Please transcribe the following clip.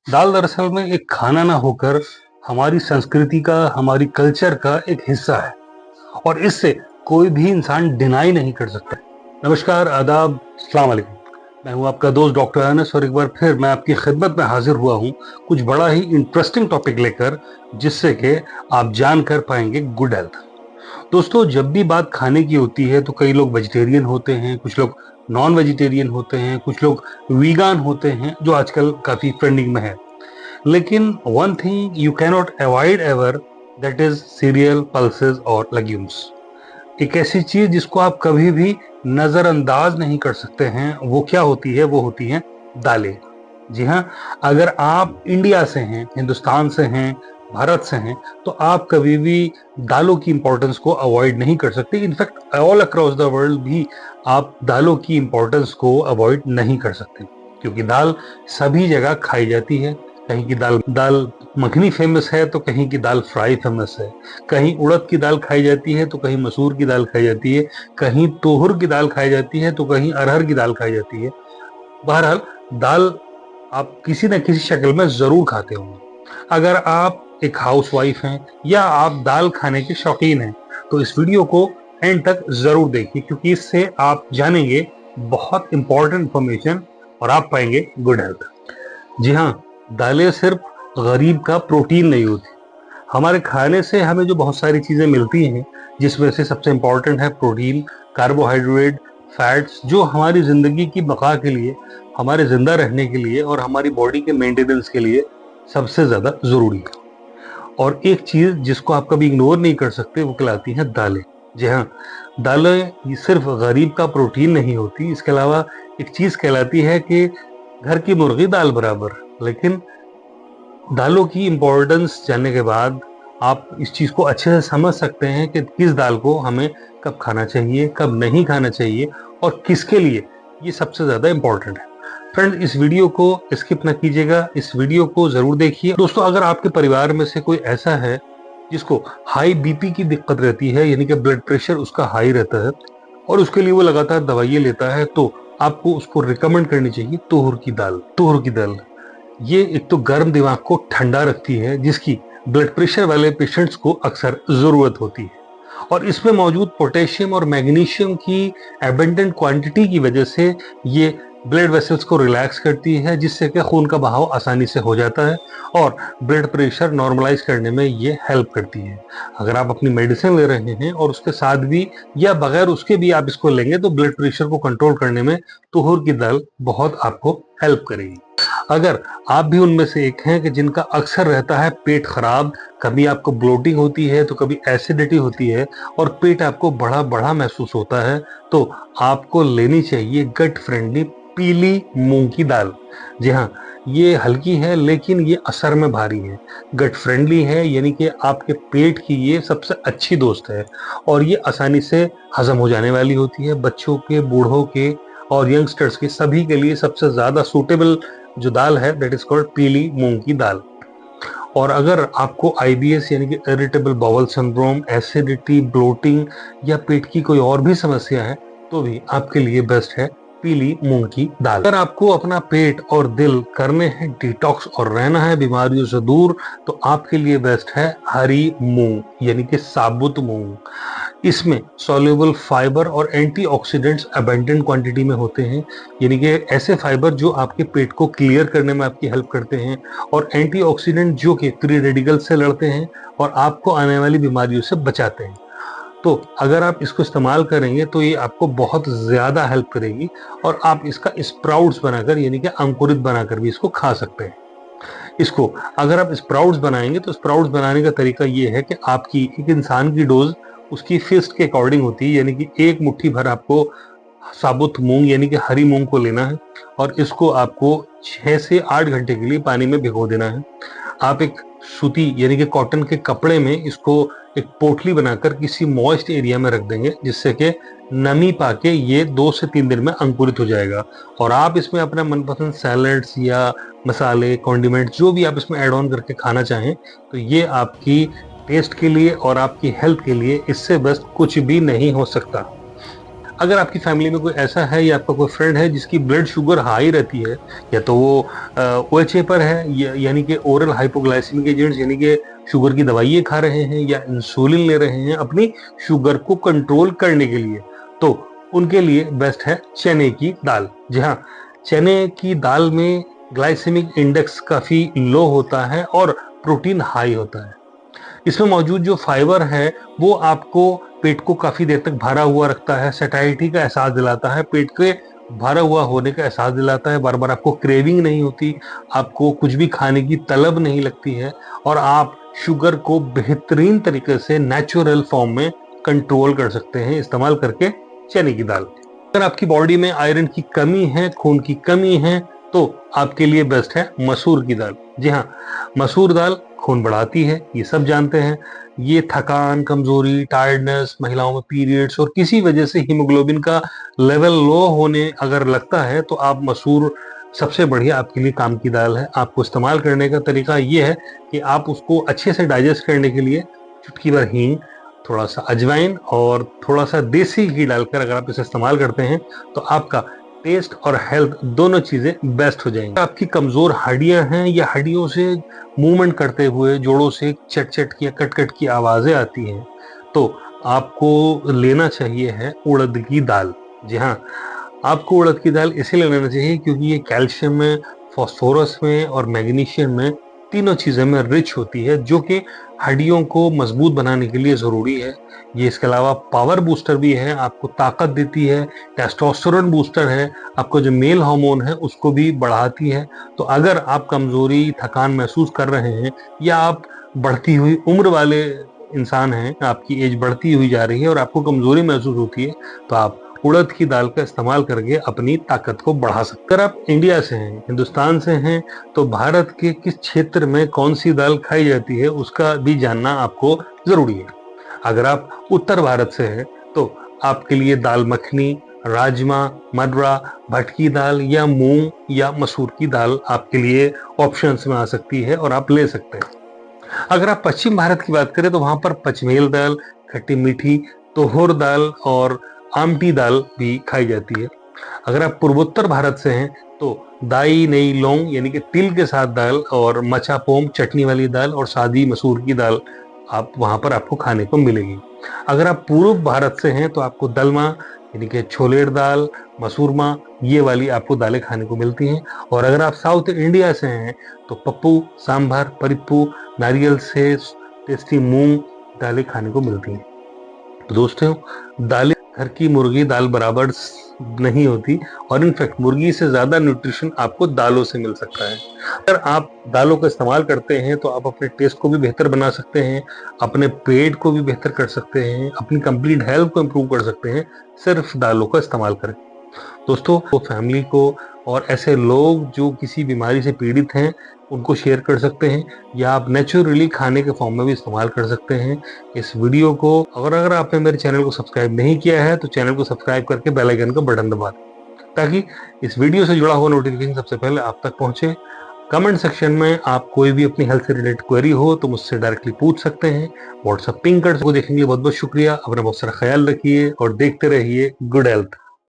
दाल दरअसल में एक खाना ना होकर हमारी संस्कृति का, हमारी कल्चर का एक हिस्सा है और इससे कोई भी इंसान डिनाई नहीं कर सकता। नमस्कार, आदाब, अस्सलाम वालेकुम। मैं हूं आपका दोस्त डॉक्टर अनस और एक बार फिर मैं आपकी खिदमत में हाजिर हुआ हूं कुछ बड़ा ही इंटरेस्टिंग टॉपिक लेकर, जिससे कि आप जान कर पाएंगे गुड हेल्थ। दोस्तों, जब भी बात खाने की होती है तो कई लोग वेजिटेरियन होते हैं, कुछ लोग नॉन वेजिटेरियन होते हैं, कुछ लोग वीगान होते हैं, जो आजकल काफी ट्रेंडिंग में है। लेकिन one thing you cannot avoid ever, that is serial, pulses और लेग्यूम्स। एक ऐसी चीज जिसको आप कभी भी नजरअंदाज नहीं कर सकते हैं, वो क्या होती है? वो होती हैं दालें। जी हाँ, अगर आप इंडिया से हैं, हिंदुस्तान से हैं, भारत से हैं, तो आप कभी भी दालों की इंपॉर्टेंस को अवॉइड नहीं कर सकते। In fact all across the world भी आप दालों की इंपॉर्टेंस को अवॉइड नहीं कर सकते, क्योंकि दाल सभी जगह खाई जाती है। कहीं की दाल दाल मखनी फेमस है तो कहीं की दाल फ्राई फेमस है। कहीं उड़द की दाल खाई जाती है तो कहीं मसूर की दाल खाई जाती है। कहीं तोहर की दाल खाई जाती है तो कहीं अरहर की दाल खाई जाती है। बहरहाल, दाल आप किसी न किसी शक्ल में जरूर खाते होंगे। अगर आप एक हाउसवाइफ हैं या आप दाल खाने के शौकीन हैं, तो इस वीडियो को एंड तक जरूर देखिए, क्योंकि इससे आप जानेंगे बहुत इंपॉर्टेंट इंफॉर्मेशन और आप पाएंगे गुड हेल्थ। जी हाँ, दालें सिर्फ गरीब का प्रोटीन नहीं होती। हमारे खाने से हमें जो बहुत सारी चीजें मिलती हैं, जिसमें से सबसे इंपॉर्टेंट है प्रोटीन, कार्बोहाइड्रेट, फैट्स, जो हमारी जिंदगी की बका के लिए, हमारे जिंदा रहने के लिए और हमारी बॉडी के मेंटेनेंस के लिए सबसे ज्यादा जरूरी है। और एक चीज जिसको आप कभी इग्नोर नहीं कर सकते, वो कहलाती हैं दालें। जी हाँ, दालें ये सिर्फ गरीब का प्रोटीन नहीं होती, इसके अलावा एक चीज कहलाती है कि घर की मुर्गी दाल बराबर। लेकिन दालों की इम्पोर्टेंस जानने के बाद आप इस चीज़ को अच्छे से समझ सकते हैं कि किस दाल को हमें कब खाना चाहिए, कब नहीं खाना चाहिए और किसके लिए ये सबसे ज़्यादा इम्पोर्टेंट है। फ्रेंड, इस वीडियो को स्किप ना कीजिएगा, इस वीडियो को ज़रूर देखिए। दोस्तों, अगर आपके परिवार में से कोई ऐसा है जिसको हाई बीपी की दिक्कत रहती है, यानी कि ब्लड प्रेशर उसका हाई रहता है और उसके लिए वो लगातार दवाइयाँ लेता है, तो आपको उसको रिकमेंड करनी चाहिए तुअर की दाल। तुअर की दाल ये एक तो गर्म दिमाग को ठंडा रखती है, जिसकी ब्लड प्रेशर वाले पेशेंट्स को अक्सर जरूरत होती है। और इसमें मौजूद पोटेशियम और मैग्नीशियम की एबंडेंट क्वांटिटी की वजह से ये ब्लड वेसल्स को रिलैक्स करती है, जिससे कि खून का बहाव आसानी से हो जाता है और ब्लड प्रेशर नॉर्मलाइज करने में ये हेल्प करती है। अगर आप अपनी मेडिसिन ले रहे हैं और उसके साथ भी या बगैर उसके भी आप इसको लेंगे, तो ब्लड प्रेशर को कंट्रोल करने में तुअर की दाल बहुत आपको हेल्प करेगी। अगर आप भी उनमें से एक हैं कि जिनका अक्सर रहता है पेट खराब, कभी आपको ब्लोटिंग होती है तो कभी एसिडिटी होती है और पेट आपको बड़ा बड़ा महसूस होता है, तो आपको लेनी चाहिए गट फ्रेंडली पीली मूंग की दाल। जी हाँ, ये हल्की है लेकिन ये असर में भारी है। गट फ्रेंडली है, यानी कि आपके पेट की ये सबसे अच्छी दोस्त है और ये आसानी से हजम हो जाने वाली होती है। बच्चों के, बूढ़ों के और यंगस्टर्स के सभी के लिए सबसे ज्यादा सूटेबल जो दाल है, दैट इज कॉल्ड पीली मूंग की दाल। और अगर आपको आईबीएस यानी कि irritable bowel syndrome, acidity, bloating या पेट की कोई और भी समस्या है, तो भी आपके लिए बेस्ट है पीली मूंग की दाल। अगर आपको अपना पेट और दिल करने हैं डिटॉक्स और रहना है बीमारियों से दूर, तो आपके लिए बेस्ट है हरी मूंग, यानी कि साबुत मूंग। इसमें सॉल्युबल फाइबर और एंटीऑक्सीडेंट्स अबंडेंट क्वांटिटी में होते हैं, यानी कि ऐसे फाइबर जो आपके पेट को क्लियर करने में आपकी हेल्प करते हैं और एंटीऑक्सीडेंट जो कि फ्री रेडिकल से लड़ते हैं और आपको आने वाली बीमारियों से बचाते हैं। तो अगर आप इसको इस्तेमाल करेंगे तो ये आपको बहुत ज्यादा हेल्प करेगी और आप इसका स्प्राउट्स बनाकर, यानी कि अंकुरित बनाकर भी इसको खा सकते हैं। इसको अगर आप स्प्राउट्स बनाएंगे तो स्प्राउट्स बनाने का तरीका ये है कि आपकी एक इंसान की डोज उसकी फिस्ट के अकॉर्डिंग होती है, यानी कि एक मुट्ठी भर आपको साबुत मूंग यानी कि हरी मूंग को लेना है और इसको आपको 6 से 8 घंटे के लिए पानी में भिगो देना है। आप एक सूती यानी कि कॉटन के कपड़े में इसको एक पोटली बनाकर किसी मॉइस्ट एरिया में रख देंगे, जिससे कि नमी पाके ये 2 से 3 दिन में अंकुरित हो जाएगा। और आप इसमें अपना मनपसंद सैलड्स या मसाले, कॉन्डिमेंट जो भी आप इसमें ऐड ऑन करके खाना चाहें, तो ये आपकी टेस्ट के लिए और आपकी हेल्थ के लिए इससे बेस्ट कुछ भी नहीं हो सकता। अगर आपकी फैमिली में कोई ऐसा है या आपका कोई फ्रेंड है जिसकी ब्लड शुगर हाई रहती है, या तो वो OHA पर है, यानी कि ओरल हाइपोग्लाइसेमिक एजेंट्स, यानी कि शुगर की दवाइयाँ खा रहे हैं या इंसुलिन ले रहे हैं अपनी शुगर को कंट्रोल करने के लिए, तो उनके लिए बेस्ट है चने की दाल। जी हाँ, चने की दाल में ग्लाइसेमिक इंडेक्स काफ़ी लो होता है और प्रोटीन हाई होता है। इसमें मौजूद जो फाइबर है वो आपको पेट को काफ़ी देर तक भरा हुआ रखता है, सैटिस्फैक्शन का एहसास दिलाता है, पेट के भरा हुआ होने का एहसास दिलाता है, बार बार आपको क्रेविंग नहीं होती, आपको कुछ भी खाने की तलब नहीं लगती है, और आप शुगर को बेहतरीन तरीके से नेचुरल फॉर्म में कंट्रोल कर सकते हैं इस्तेमाल करके चने की दाल। अगर आपकी बॉडी में आयरन की कमी है, खून की कमी है, तो आपके लिए बेस्ट है मसूर की दाल। जी हाँ, मसूर दाल खून बढ़ाती है, ये सब जानते हैं। ये थकान, कमजोरी, टायर्डनेस, महिलाओं में पीरियड्स और किसी वजह से हीमोग्लोबिन का लेवल लो होने अगर लगता है तो आप मसूर सबसे बढ़िया आपके लिए काम की दाल है। आपको इस्तेमाल करने का तरीका ये है कि आप उसको अच्छे से डाइजेस्ट करने के लिए चुटकी भर हींग, थोड़ा सा अजवाइन और थोड़ा सा देसी घी डालकर अगर आप इसे इस्तेमाल करते हैं तो आपका टेस्ट और हेल्थ दोनों चीजें बेस्ट हो जाएंगी। आपकी कमजोर हड्डियां हैं या हड्डियों से मूवमेंट करते हुए जोड़ों से चट चट की या कट कट की आवाजें आती हैं, तो आपको लेना चाहिए है उड़द की दाल। जी हाँ, आपको उड़द की दाल इसलिए लेना चाहिए क्योंकि ये कैल्शियम में, फास्फोरस में और मैग्नीशियम में, तीनों चीज़ों में रिच होती है, जो कि हड्डियों को मजबूत बनाने के लिए ज़रूरी है। ये इसके अलावा पावर बूस्टर भी है, आपको ताकत देती है, टेस्टोस्टेरोन बूस्टर है, आपको जो मेल हार्मोन है उसको भी बढ़ाती है। तो अगर आप कमज़ोरी, थकान महसूस कर रहे हैं या आप बढ़ती हुई उम्र वाले इंसान हैं, आपकी एज बढ़ती हुई जा रही है और आपको कमज़ोरी महसूस होती है, तो आप उड़द की दाल का इस्तेमाल करके अपनी ताकत को बढ़ा सकते हैं। अगर आप इंडिया से हैं, हिंदुस्तान से हैं, तो भारत के किस क्षेत्र में कौन सी दाल खाई जाती है उसका भी जानना आपको जरूरी है। अगर आप उत्तर भारत से हैं तो आपके लिए दाल मखनी, राजमा, मडरा, भटकी दाल या मूंग या मसूर की दाल आपके लिए ऑप्शंस में आ सकती है और आप ले सकते हैं। अगर आप पश्चिम भारत की बात करें तो वहां पर पचमेल दाल, खट्टी मीठी तोहर दाल और आमटी दाल भी खाई जाती है। अगर आप पूर्वोत्तर भारत से हैं तो दाई नई लौंग यानी कि तिल के साथ दाल और मचा पोम चटनी वाली दाल और सादी मसूर की दाल आप वहां पर आपको खाने को मिलेगी। अगर आप पूर्व भारत से हैं तो आपको दलमा यानी कि छोलेर दाल, मसूरमा, ये वाली आपको दालें खाने को मिलती हैं। और अगर आप साउथ इंडिया से हैं तो पप्पू, सांभर, परिप्पू, नारियल से टेस्टी मूंग दालें खाने को मिलती हैं। तो दोस्तों, दालें घर की मुर्गी दाल बराबर नहीं होती, और इनफैक्ट मुर्गी से ज्यादा न्यूट्रिशन आपको दालों से मिल सकता है। अगर आप दालों का इस्तेमाल करते हैं तो आप अपने टेस्ट को भी बेहतर बना सकते हैं, अपने पेट को भी बेहतर कर सकते हैं, अपनी कंप्लीट हेल्थ को इम्प्रूव कर सकते हैं सिर्फ दालों का इस्तेमाल करें। दोस्तों, वो फैमिली को और ऐसे लोग जो किसी बीमारी से पीड़ित हैं उनको शेयर कर सकते हैं, या आप नेचुरली खाने के फॉर्म में भी इस्तेमाल कर सकते हैं इस वीडियो को। और अगर आपने मेरे चैनल को सब्सक्राइब नहीं किया है तो चैनल को सब्सक्राइब करके बेल आइकन का बटन दबा दें, ताकि इस वीडियो से जुड़ा हुआ नोटिफिकेशन सबसे पहले आप तक पहुंचे। कमेंट सेक्शन में आप कोई भी अपनी हेल्थ से रिलेटेड क्वेरी हो तो मुझसे डायरेक्टली पूछ सकते हैं, व्हाट्सएप पिंग कर सकते। देखने के लिए बहुत बहुत शुक्रिया। अपना बहुत सारा ख्याल रखिए और देखते रहिए गुड हेल्थ।